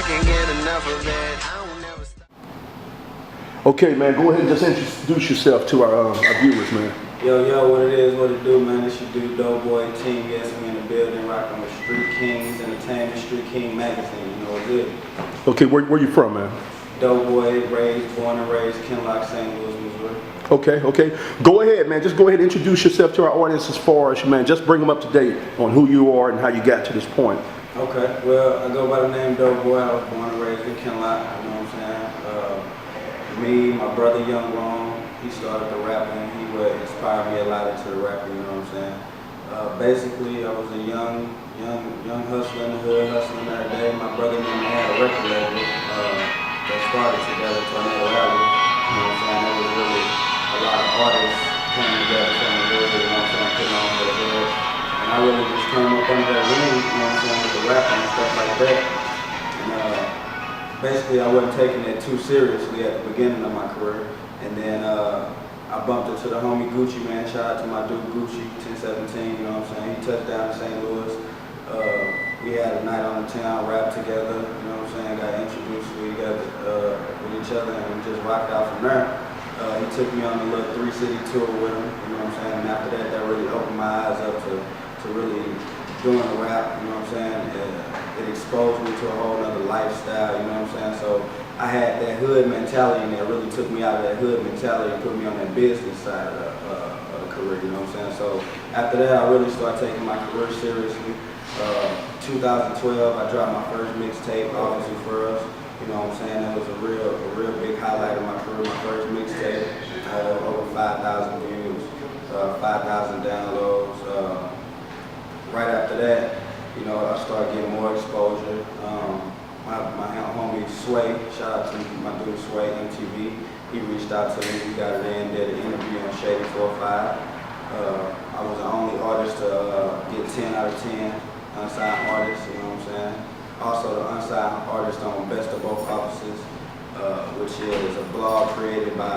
can't get enough of it. I don't never stop. Okay, man, go ahead and just introduce yourself to our viewers, man. Yo, what it is, what it do, man. It's your dude, Doughboy, team. Yes, we in the building, rocking with Street Kingz Entertainment, Kingz Magazine. You know what's good. Okay, where you from, man? Doughboy, born and raised, Kinlock, St. Louis, Missouri. Okay. Go ahead, man. Just go ahead and introduce yourself to our audience as far as, man, just bring them up to date on who you are and how you got to this point. Okay, well, I go by the name Doughboy. I was born and raised in Kinlock, you know what I'm saying? Me, my brother Young Ron, he started the rapping. He would inspire me a lot into the rapping, you know what I'm saying? Basically, I was a young hustler in the hood, hustling every day. My brother and I had a record label that started together, Tornado Alley, you know what I'm saying? There was really a lot of artists coming together from the hood, you know what I'm saying, putting on for the hood. And I really just came up under that ring, you know what I'm saying, with the rapping and stuff like that. And basically, I wasn't taking it too seriously at the beginning of my career. And then I bumped into the homie Gucci, man. Shout out to my dude Gucci, 1017, you know what I'm saying? He touched down in St. Louis. We had a night on the town, rapped together, you know what I'm saying? Got introduced with each other and we just rocked out from there. He took me on a little 3-city tour with him, you know what I'm saying? And after that, that really opened my eyes up to really doing the rap, you know what I'm saying? It exposed me to a whole other lifestyle, you know what I'm saying? So I had that hood mentality and that really took me out of that hood mentality and put me on that business side of the career, you know what I'm saying? So after that, I really started taking my career seriously. 2012, I dropped my first mixtape, Obviously For Us, you know what I'm saying? That was a real big highlight of my career. My first mixtape, over 5,000 views, 5,000 downloads. Right after that, you know, I started getting more exposure. My homie Sway, shout out to my dude Sway, MTV, he reached out to me, we got it in, did an interview on Shady 4-5. I was the only artist to get 10 out of 10 unsigned artists, you know what I'm saying? Also the unsigned artist on Best of Both Offices, which is a blog created by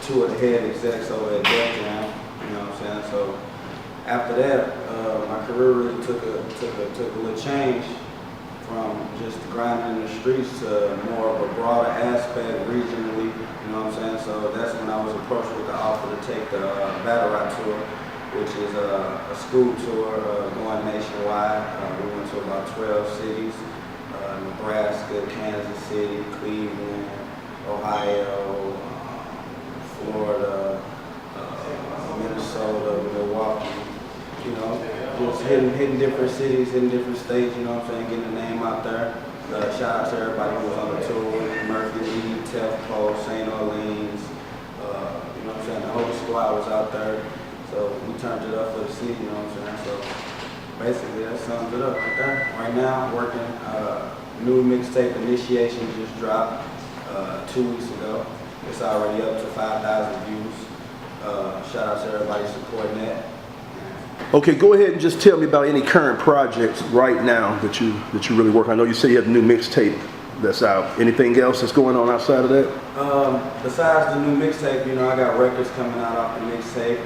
two of the head execs over at Def Jam, you know what I'm saying? So after that, my career really took a little change from just grinding in the streets to more of a broader aspect regionally, you know what I'm saying? So that's when I was approached with the offer to take the Battle Rap Tour, which is a school tour going nationwide. We went to about 12 cities, Nebraska, Kansas City, Cleveland, Ohio, Florida, Minnesota, Milwaukee. You know, just hitting different cities, hitting different states, you know what I'm saying, getting the name out there. Shout out to everybody who was on the tour, Murphy Lee, Tefco, St. Orleans, you know what I'm saying, the whole squad was out there. So we turned it up for the city, you know what I'm saying. So basically that sums it up right there. Right now, working, new mixtape Initiation just dropped 2 weeks ago. It's already up to 5,000 views. Shout out to everybody supporting that. Okay, go ahead and just tell me about any current projects right now that you really work on. I know you say you have a new mixtape that's out. Anything else that's going on outside of that? Besides the new mixtape, you know, I got records coming out off the mixtape.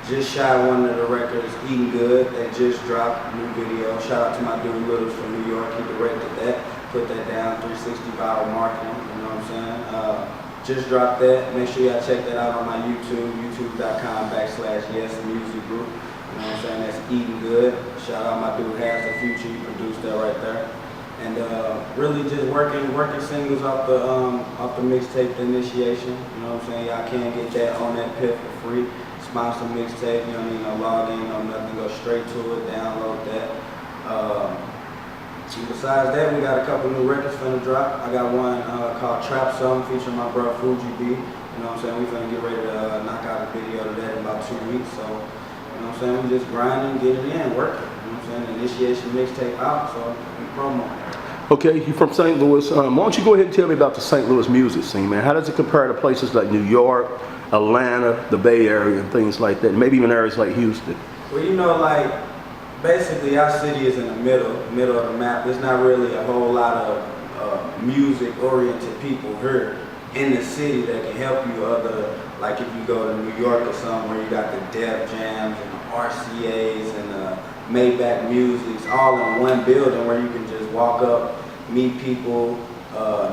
Just shot one of the records, Eating Good, that just dropped a new video. Shout out to my dude Littles from New York. He directed that, put that down, 360 viral marketing, you know what I'm saying? Just dropped that. Make sure y'all check that out on my YouTube, youtube.com/YesMusicGroup. You know what I'm saying? That's Eating Good. Shout out my dude Has the Future. He produced that right there. And really just working singles off the mixtape, The Initiation. You know what I'm saying? Y'all can get that on that pit for free. Sponsor mixtape. You don't need no login, no nothing. Go straight to it. Download that. Besides that, we got a couple new records finna drop. I got one called Trap Song featuring my bro Fuji B. You know what I'm saying? We finna get ready to knock out a video to that in about 2 weeks. So, you know what I'm saying? We just grinding, getting in, working. You know what I'm saying? The Initiation mixtape out, so we promo. Okay, you from St. Louis. Why don't you go ahead and tell me about the St. Louis music scene, man? How does it compare to places like New York, Atlanta, the Bay Area, and things like that? Maybe even areas like Houston. Well, you know, like, basically our city is in the middle of the map. There's not really a whole lot of music-oriented people here in the city that can help you like if you go to New York or somewhere, you got the Def Jams and the RCAs and the Maybach Musics all in one building where you can just walk up, meet people,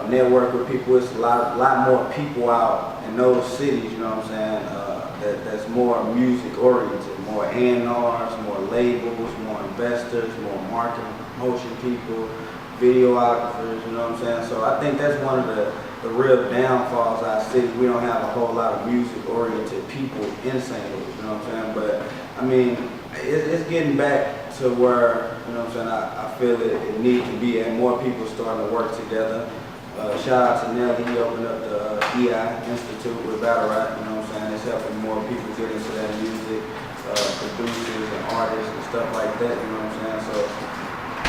network with people. It's a lot more people out in those cities, you know what I'm saying, that's more music oriented, more A&Rs, more labels, more investors, more marketing, promotion people, videographers, you know what I'm saying? So I think that's one of the real downfalls of our city. We don't have a whole lot of music oriented people in St. Louis, you know what I'm saying? But I mean, it's getting back to where, you know what I'm saying, I feel it needs to be, and more people starting to work together. Shout out to Nelly, he opened up the EI Institute with Battle Rap, you know what I'm saying? It's helping more people get into that music, producers and artists and stuff like that, you know what I'm saying? So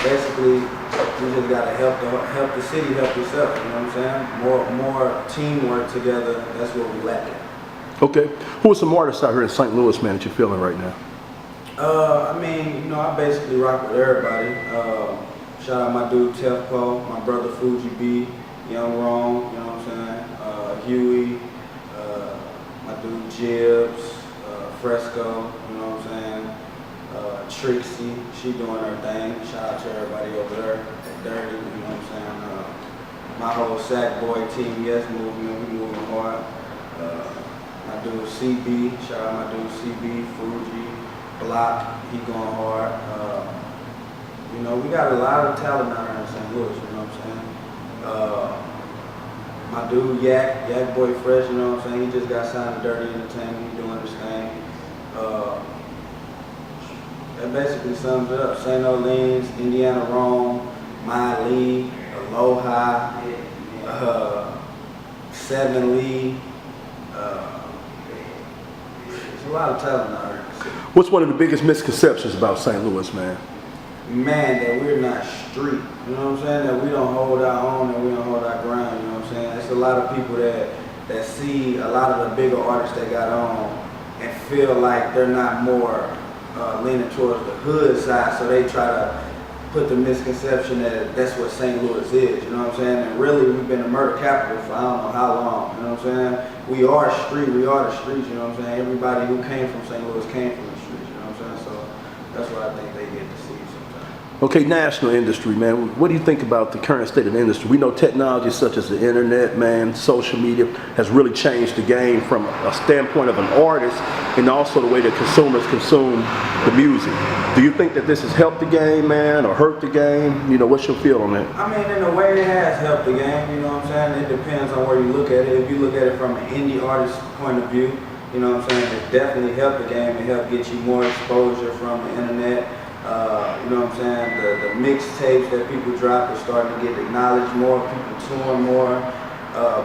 basically, we just gotta help the city help itself, you know what I'm saying? More teamwork together, that's what we lacking. Okay. Who are some artists out here in St. Louis, man, that you're feeling right now? I mean, you know, I basically rock with everybody. Shout out my dude Tefpo, my brother Fuji B, Young Rome, you know what I'm saying? Huey, my dude Jibs, Fresco, you know what I'm saying? Trixie, she doing her thing. Shout out to everybody over there at Dirty, you know what I'm saying? My whole Sack Boy Team Yes movement, we moving hard. My dude CB, shout out my dude CB, Fuji, Block, he going hard. You know, we got a lot of talent out here in St. Louis, you know what I'm saying? My dude Yak Boy Fresh, you know what I'm saying? He just got signed to Dirty Entertainment, he doing his thing. That basically sums it up. St. Orleans, Indiana Rome, My Lee, Aloha, 7 Lee. There's a lot of talent out here. What's one of the biggest misconceptions about St. Louis, man? Man, that we're not street, you know what I'm saying? That we don't hold our own and we don't hold our ground, you know what I'm saying? There's a lot of people that see a lot of the bigger artists that got on and feel like they're not more leaning towards the hood side, so they try to put the misconception that that's what St. Louis is, you know what I'm saying? And really, we've been the murder capital for I don't know how long, you know what I'm saying? We are street, we are the streets, you know what I'm saying? Everybody who came from St. Louis came from the streets, you know what I'm saying? So that's what I think they get to see sometimes. Okay, national industry, man. What do you think about the current state of the industry? We know technology such as the internet, man, social media has really changed the game from a standpoint of an artist and also the way that consumers consume the music. Do you think that this has helped the game, man, or hurt the game? You know, what's your feel on that? I mean, in a way it has helped the game, you know what I'm saying? It depends on where you look at it. If you look at it from an indie artist point of view, you know what I'm saying, it definitely helped the game. It helped get you more exposure from the internet. You know what I'm saying? The mixtapes that people drop are starting to get acknowledged more, people touring more.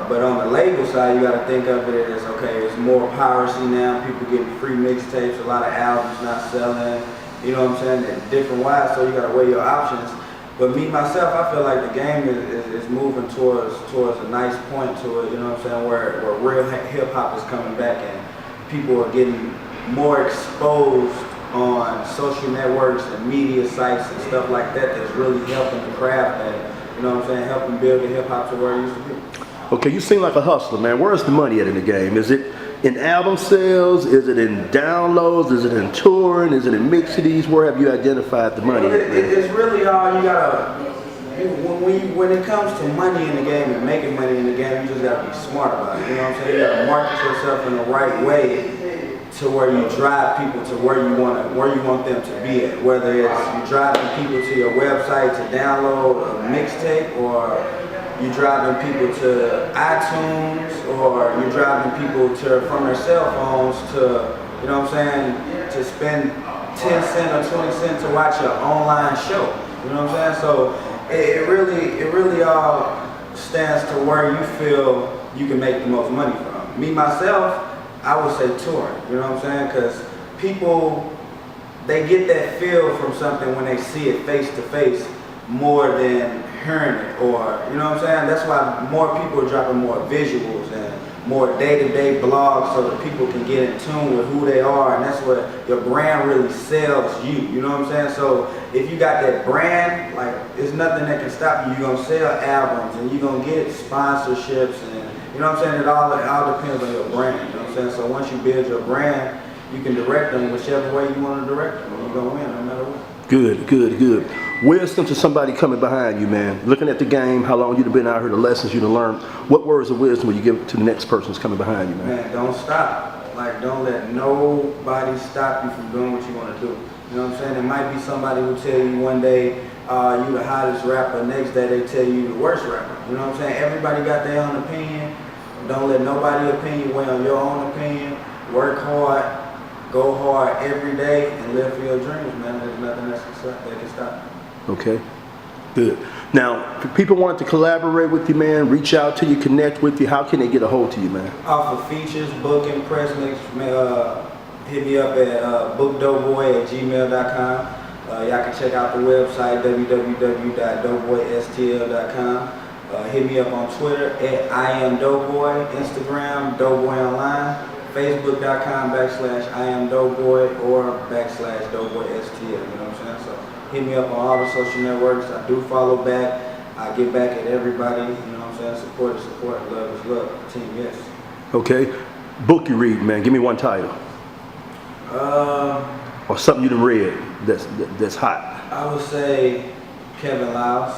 But on the label side, you got to think of it as, okay, it's more piracy now. People getting free mixtapes, a lot of albums not selling. You know what I'm saying? They're different wise, so you got to weigh your options. But me, myself, I feel like the game is moving towards a nice point to it, you know what I'm saying, where real hip-hop is coming back and people are getting more exposed on social networks and media sites and stuff like that that's really helping the craft and, you know what I'm saying, helping build the hip-hop to where it used to be. Okay, you seem like a hustler, man. Where's the money at in the game? Is it in album sales? Is it in downloads? Is it in touring? Is it in mixes? Where have you identified the money? It's really all you gotta. When it comes to money in the game and making money in the game, you just gotta be smart about it. You know what I'm saying? You gotta market yourself in the right way to where you drive people to where you want them to be at. Whether it's you driving people to your website to download a mixtape, or you driving people to iTunes, or you're driving people from their cell phones to, you know what I'm saying, to spend 10 cents or 20 cents to watch your online show. You know what I'm saying? So it really all stands to where you feel you can make the most money from. Me, myself, I would say touring, you know what I'm saying? Because people, they get that feel from something when they see it face to face more than hearing it, or, you know what I'm saying? That's why more people are dropping more visuals and more day-to-day blogs so that people can get in tune with who they are, and that's what your brand really sells you know what I'm saying? So if you got that brand, like, there's nothing that can stop you. You're gonna sell albums and you're gonna get sponsorships, and you know what I'm saying? It all depends on your brand, you know what I'm saying? So once you build your brand, you can direct them whichever way you want to direct them, and you're gonna win no matter what. Good. Wisdom to somebody coming behind you, man. Looking at the game, how long you've been out here, the lessons you've learned. What words of wisdom will you give to the next person that's coming behind you, man? Man, don't stop. Like, don't let nobody stop you from doing what you want to do. You know what I'm saying? There might be somebody who tell you one day you the hottest rapper, next day they tell you the worst rapper. You know what I'm saying? Everybody got their own opinion. Don't let nobody's opinion weigh on your own opinion. Work hard, go hard every day, and live for your dreams, man. There's nothing that can stop you. Okay, good. Now, if people want to collaborate with you, man, reach out to you, connect with you, how can they get a hold to you, man? Off of features, booking, press mix, hit me up at bookdoughboy@gmail.com. Y'all can check out the website, www.doughboystl.com. Hit me up on Twitter at @IamDoughboy, Instagram, Doughboy Online, Facebook.com/IamDoughboy or /DoughboySTL. You know what I'm saying? So hit me up on all the social networks. I do follow back. I get back at everybody. You know what I'm saying? Support is support. Love is love. Team yes. Okay. Book you read, man. Give me one title. Or something you done read that's hot. I would say Kevin Lyles.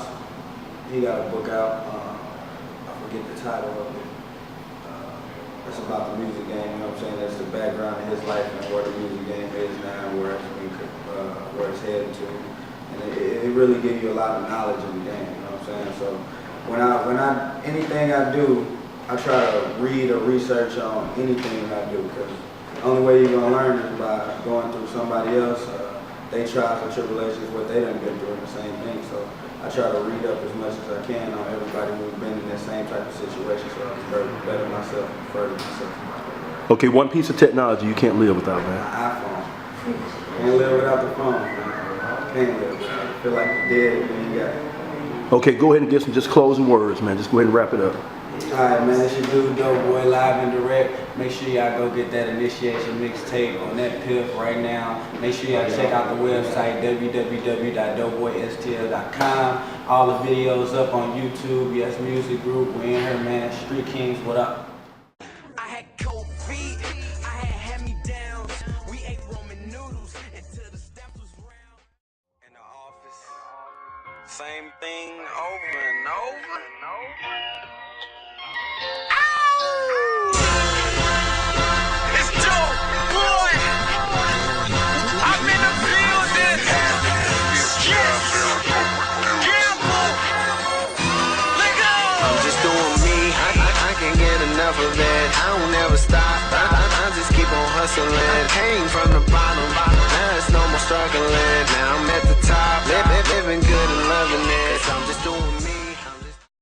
He got a book out. I forget the title of it. It's about the music game. You know what I'm saying? That's the background of his life and where the music game is now, where it's heading to. And it really gives you a lot of knowledge in the game. You know what I'm saying? So when anything I do, I try to read or research on anything I do, because the only way you're gonna learn is by going through somebody else. They trials and tribulations, what they done been through, the same thing. So I try to read up as much as I can on everybody who's been in that same type of situation, so I can better myself, further myself. Okay, one piece of technology you can't live without, man. My iPhone. Can't live without the phone, man. Can't live without it. Feel like you're dead when you got it. Okay, go ahead and get some just closing words, man. Just go ahead and wrap it up. Alright, man, it's your dude Doughboy live and direct. Make sure y'all go get that initiation mixtape on that piff right now. Make sure y'all check out the website www.doughboystl.com. All the videos up on YouTube. Yes Music Group. We in here, man. Street Kings, what up? I had cold feet, I had hand-me-downs. We ate Roman noodles until the steps was round. In the office, same thing over and over. It's Doughboy. I'm in the building. Yes. Gamble. Let go. I'm just doing me. I can't get enough of it. I don't ever stop. I just keep on hustling. I came from the bottom. Now it's no more struggling. Now I'm at the top.